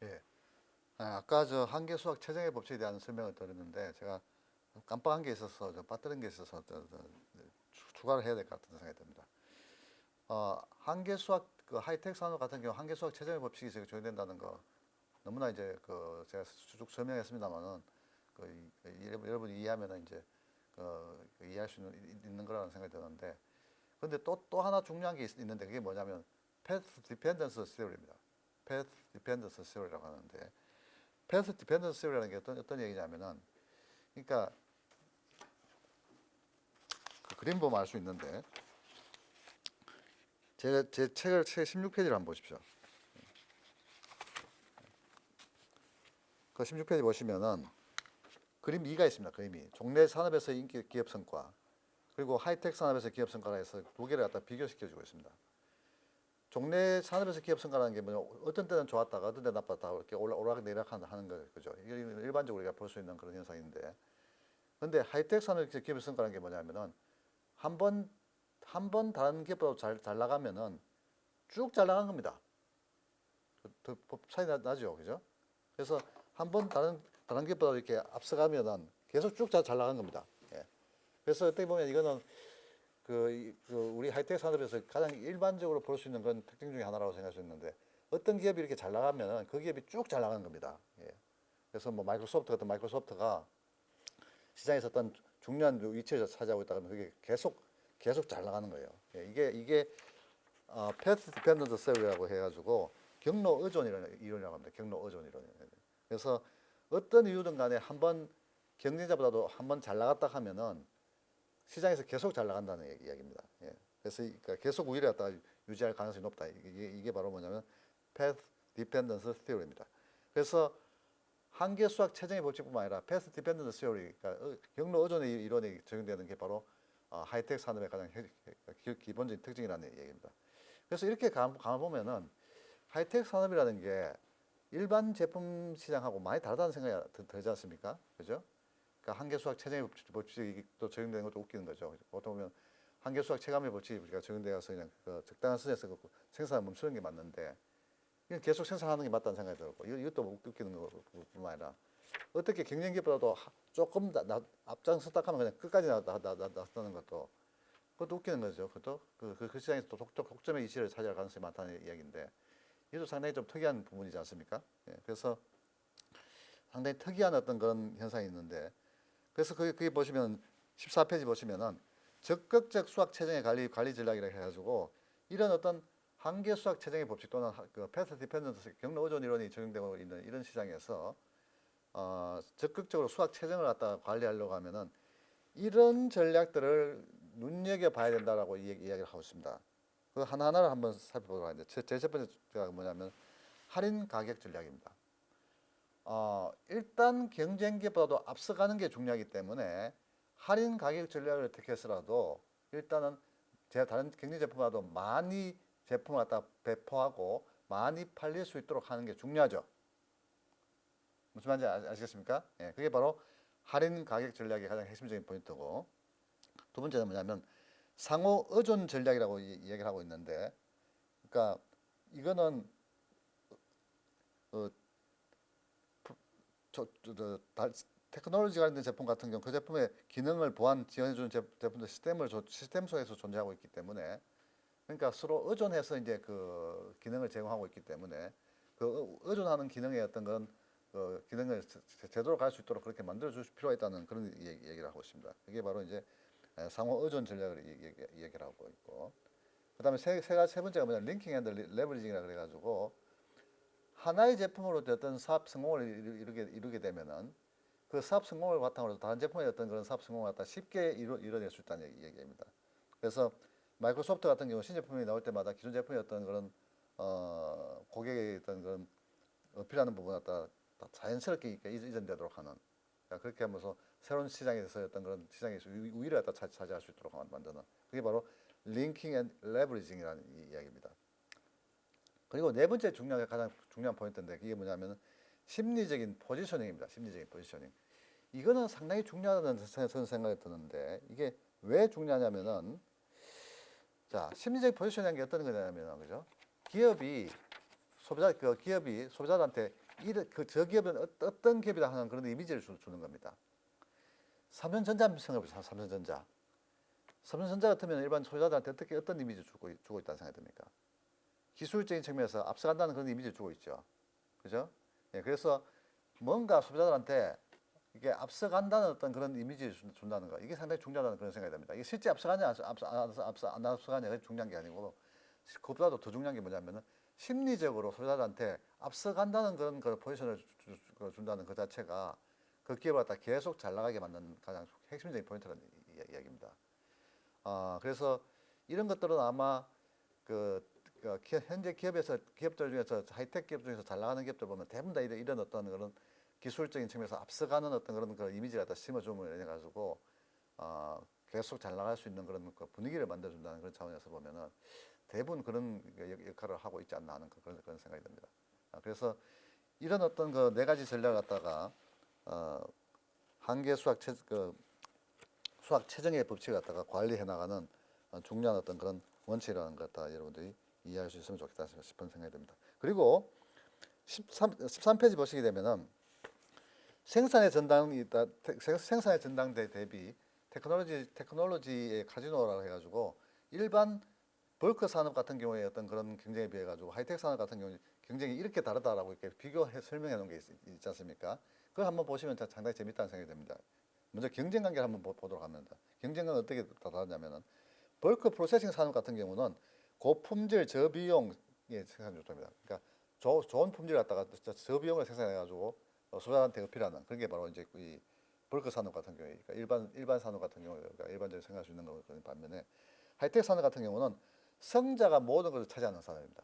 예. 아까 저 한계 수학 최정의 법칙에 대한 설명을 드렸는데 제가 깜빡한 게 있어서 빠뜨린 게 있어서 추가를 해야 될 것 같은 생각이 듭니다. 한계 수학 그 하이텍 산업 같은 경우 한계 수학 최정의 법칙이 제가 적용된다는 거 너무나 이제 그 제가 쭉 설명했습니다만은 여러분이 이해하면은 이제 이해할 수 있는 거라는 생각이 드는데 근데 또 하나 중요한 게 있는데 그게 뭐냐면 path dependence theory입니다. path dependence theory라고 하는데 path dependence theory라는 게 어떤 얘기냐면은 그러니까 그 그림 보면 알 수 있는데 제 책을 책 16페이지를 한번 보십시오. 그 16페이지 보시면은 그림 2가 있습니다. 그림 2. 종래 산업에서 인기 기업 성과 그리고 하이텍 산업에서 기업 성과라 해서 두 개를 갖다 비교시켜 주고 있습니다. 종래 산업에서 기업 성과라는 게 뭐냐 어떤 때는 좋았다가 어떤 때는 나빴다가 이렇게 오락내리락 하는 거 그죠. 이게 일반적으로 우리가 볼 수 있는 그런 현상인데 근데 하이텍 산업에서 기업 성과라는 게 뭐냐면은 한 번 다른 기업보다 잘 나가면은 쭉 잘 나간 겁니다. 더 차이 나죠, 그죠? 그래서 한 번 다른 기업보다 이렇게 앞서가면은 계속 쭉 잘 나간 겁니다. 예. 그래서 어떻게 보면 이거는 그 우리 하이텍 산업에서 가장 일반적으로 볼 수 있는 그런 특징 중에 하나라고 생각할 수 있는데 어떤 기업이 이렇게 잘 나가면은 그 기업이 쭉 잘 나가는 겁니다. 예. 그래서 뭐 마이크로소프트 같은 마이크로소프트가 시장에서 어떤 중요한 위치를 차지하고 있다 그러면 그게 계속 잘 나가는 거예요. 예. 이게 패스 디펜던트 세우라고 해가지고 경로 의존 이론이라고 합니다. 경로 의존 이론. 그래서 어떤 이유든 간에 한번 경쟁자보다도 한번 잘 나갔다 하면은 시장에서 계속 잘 나간다는 이야기입니다. 예. 그래서 그러니까 계속 우위를 갖다 유지할 가능성이 높다. 이게 바로 뭐냐면 path dependence theory입니다. 그래서 한계 수학 최정의 법칙뿐만 아니라 path dependence theory, 그러니까 경로 의존의 이론이 적용되는 게 바로 하이텍 산업의 가장 기본적인 특징이라는 얘기입니다. 그래서 이렇게 가보면은 하이텍 산업이라는 게 일반 제품 시장하고 많이 다르다는 생각이 들지 않습니까? 그죠? 그러니까 한계 수학 최정의 법칙이 또 적용되는 것도 웃기는 거죠. 보통 보면 한계 수학 체감의 법칙이 우리가 적용되어서 그냥 그 적당한 선에서 생산을 멈추는 게 맞는데 이건 계속 생산하는 게 맞다는 생각이 들고 이것도 웃기는 것뿐만 아니라 어떻게 경쟁기보다도 조금 앞장섰다 하면 그냥 끝까지 나타나는 것도 그것도 웃기는 거죠. 그것도 그 시장에서 또 독점의 이치를 차지할 가능성이 많다는 이야기인데 이것도 상당히 좀 특이한 부분이지 않습니까? 예, 그래서 상당히 특이한 어떤 그런 현상이 있는데 그래서 거기 보시면 14페이지 보시면은 적극적 수학 체정의 관리 전략이라고 해가지고 이런 어떤 한계 수학 체정의 법칙 또는 그 패스 디펜던스 경로 의존 이론이 적용되고 있는 이런 시장에서 적극적으로 수학 체정을 갖다 관리하려고 하면은 이런 전략들을 눈여겨 봐야 된다라고 이야기를 하고 있습니다. 그 하나하나를 한번 살펴보도록 하는데 첫 번째가 뭐냐면 할인 가격 전략입니다. 일단 경쟁기보다도 앞서가는 게 중요하기 때문에 할인 가격 전략을 택해서라도 일단은 제가 다른 경쟁 제품보다도 많이 제품을 갖다 배포하고 많이 팔릴 수 있도록 하는 게 중요하죠. 무슨 말인지 아시겠습니까? 예, 그게 바로 할인 가격 전략의 가장 핵심적인 포인트고 두 번째는 뭐냐면 상호 의존 전략이라고 이야기를 하고 있는데 그러니까 이거는 어, 테크놀로지 관련된 제품 같은 경우 그 제품의 기능을 보완 지원해주는 제품들 시스템 속에서 존재하고 있기 때문에 그러니까 서로 의존해서 이제 그 기능을 제공하고 있기 때문에 그 의존하는 기능의 어떤 그런 그 기능을 제대로 갈 수 있도록 그렇게 만들어 줄 필요가 있다는 그런 얘기를 하고 있습니다. 이게 바로 이제 상호 의존 전략을 얘기를 하고 있고 그다음에 세 번째가 뭐냐 링킹 앤드 레버리징이라 그래가지고 하나의 제품으로 어떤 사업 성공을 이루게 되면은 그 사업 성공을 바탕으로 해서 다른 제품의 어떤 그런 사업 성공을 갖다 쉽게 이뤄낼 수 있다는 얘기입니다. 그래서 마이크로소프트 같은 경우 신제품이 나올 때마다 기존 제품의 어떤 그런 고객의 어떤 그런 어필하는 부분을 갖다 자연스럽게 이전되도록 하는 그렇게 하면서 새로운 시장에서 어떤 그런 시장에서 우위를 갖다 차지할 수 있도록 만드는 그게 바로 링킹 앤 레버리징이라는 이야기입니다. 그리고 네 번째 가장 중요한 포인트인데 그게 뭐냐면 심리적인 포지셔닝입니다. 심리적인 포지셔닝. 이거는 상당히 중요하다는 생각이 드는데 이게 왜 중요하냐면은 자 심리적 포지셔닝이 어떤 거냐면 그죠? 기업이 소비자들한테 저 기업은 어떤 기업이다 하는 그런 이미지를 주는 겁니다. 삼성전자 한번 생각해보세요. 삼성전자. 삼성전자 같으면 일반 소비자들한테 어떤 이미지를 주고 있다는 생각이 듭니까? 기술적인 측면에서 앞서간다는 그런 이미지를 주고 있죠. 그죠? 예, 그래서 뭔가 소비자들한테 이게 앞서간다는 어떤 그런 이미지를 준다는 거, 이게 상당히 중요하다는 그런 생각이 듭니다. 이게 실제 앞서가냐, 안 앞서가냐가 중요한 게 아니고, 그보다도 더 중요한 게 뭐냐면은 심리적으로 소비자들한테 앞서간다는 그런 그 포지션을 준다는 그 자체가 그 기업을 갖다 계속 잘 나가게 만드는 가장 핵심적인 포인트라는 이야기입니다. 그래서 이런 것들은 아마 현재 기업들 중에서 하이텍 기업 중에서 잘 나가는 기업들 보면 대부분 다 이런 어떤 그런 기술적인 측면에서 앞서가는 어떤 그런 이미지를 갖다 심어줌을 인해 가지고 계속 잘 나갈 수 있는 그런 그 분위기를 만들어준다는 그런 차원에서 보면은 대부분 그런 역할을 하고 있지 않나 하는 그런 생각이 듭니다. 그래서 이런 어떤 그 네 가지 전략을 갖다가 한계 수학 최정의 법칙을 갖다가 관리해 나가는 중요한 어떤 그런 원칙이라는 것 갖다 여러분들이 이해할 수 있으면 좋겠다 싶은 생각이 듭니다. 그리고 13페이지 보시게 되면은 생산의 전당이 있다. 생산의 전당대 대비 테크놀로지의 카지노라고 해가지고 일반 벌크 산업 같은 경우에 어떤 그런 경쟁에 비해 가지고 하이텍 산업 같은 경우에 경쟁이 이렇게 다르다라고 이렇게 비교해 설명해 놓은 게 있지 않습니까? 그걸 한번 보시면 상당히 재밌다는 생각이 듭니다. 먼저 경쟁 관계를 한번 보도록 합니다. 경쟁은 어떻게 다르냐면은 벌크 프로세싱 산업 같은 경우는 고품질 저비용 생산 요소입니다. 그러니까 좋은 품질 갖다가 저비용을 생산해 가지고 소비자한테 어필하는 그런 게 바로 이제 이 벌크 산업 같은 경우에 그러니까 일반 산업 같은 경우에 그러니까 일반적으로 생각할 수 있는 그런 반면에 하이텍 산업 같은 경우는 성자가 모든 것을 차지하는 산업입니다.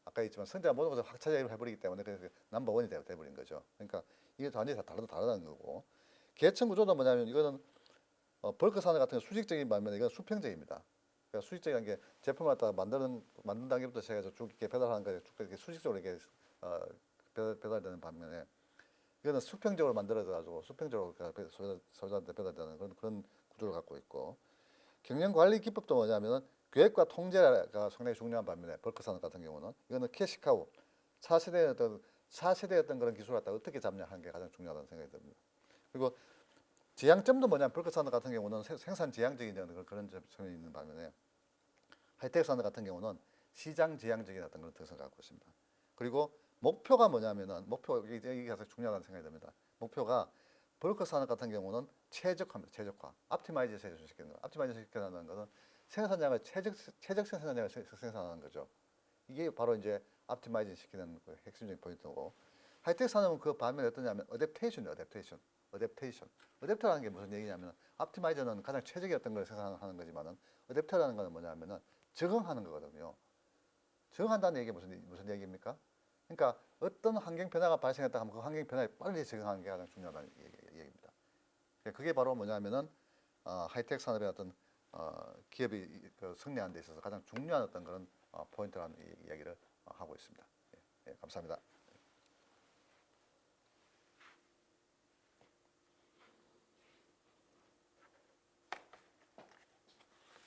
아까 했지만 성자가 모든 것을 확 차지해버리기 때문에 그래서 넘버원이 돼버린 거죠. 그러니까 이게 완전히 다 다르다는 거고 계층 구조도 뭐냐면 이거는 벌크 산업 같은 경우 수직적인 반면에 이건 수평적입니다. 그러니까 수직적인 게 제품을 갖다가 만든 단계부터 시작해서 쭉 이렇게 배달하는 거에 쭉 이렇게 수직적으로 이렇게 어, 배달되는 반면에 이거는 수평적으로 만들어져 가지고 수평적으로 소비자한테 배달되는 그런 구조를 갖고 있고 경영 관리 기법도 뭐냐면은 계획과 통제가 상당히 중요한 반면에 벌크 산업 같은 경우는 이거는 캐시카우 차세대의 어떤 그런 기술을 갖다 어떻게 잡냐 하는 게 가장 중요하다는 생각이 듭니다. 그리고 지향점도 뭐냐면 벌크 산업 같은 경우는 생산 지향적인 그런 점이 있는 반면에 하이텍 산업 같은 경우는 시장 지향적인 어떤 그런 특성을 갖고 있습니다. 그리고 목표가 뭐냐면은 이게 가장 중요하다는 생각이 듭니다. 목표가 벌크 산업 같은 경우는 최적화입니다. 최적화. 옵티마이제이션 시키는 거. 옵티마이제이션 시키는 것은 생산량을 최적 생산량을 생산하는 거죠. 이게 바로 이제 옵티마이제이션 시키는 그 핵심적인 포인트고 하이텍 산업은 그 반면에 어떠냐면 어댑테이션이에요. 어댑터라는 게 무슨 얘기냐면 옵티마이저는 가장 최적이었던 걸 생산하는 거지만은 어댑터라는 거는 뭐냐면은 적응하는 거거든요. 적응한다는 얘기가 무슨 얘기입니까? 그러니까 어떤 환경 변화가 발생했다 하면 그 환경 변화에 빨리 적응하는 게 가장 중요하다는 얘기입니다. 그게 바로 뭐냐면은 하이텍 산업의 어떤 기업이 승리하는 데 있어서 가장 중요한 어떤 그런 포인트라는 이야기를 하고 있습니다. 예, 감사합니다.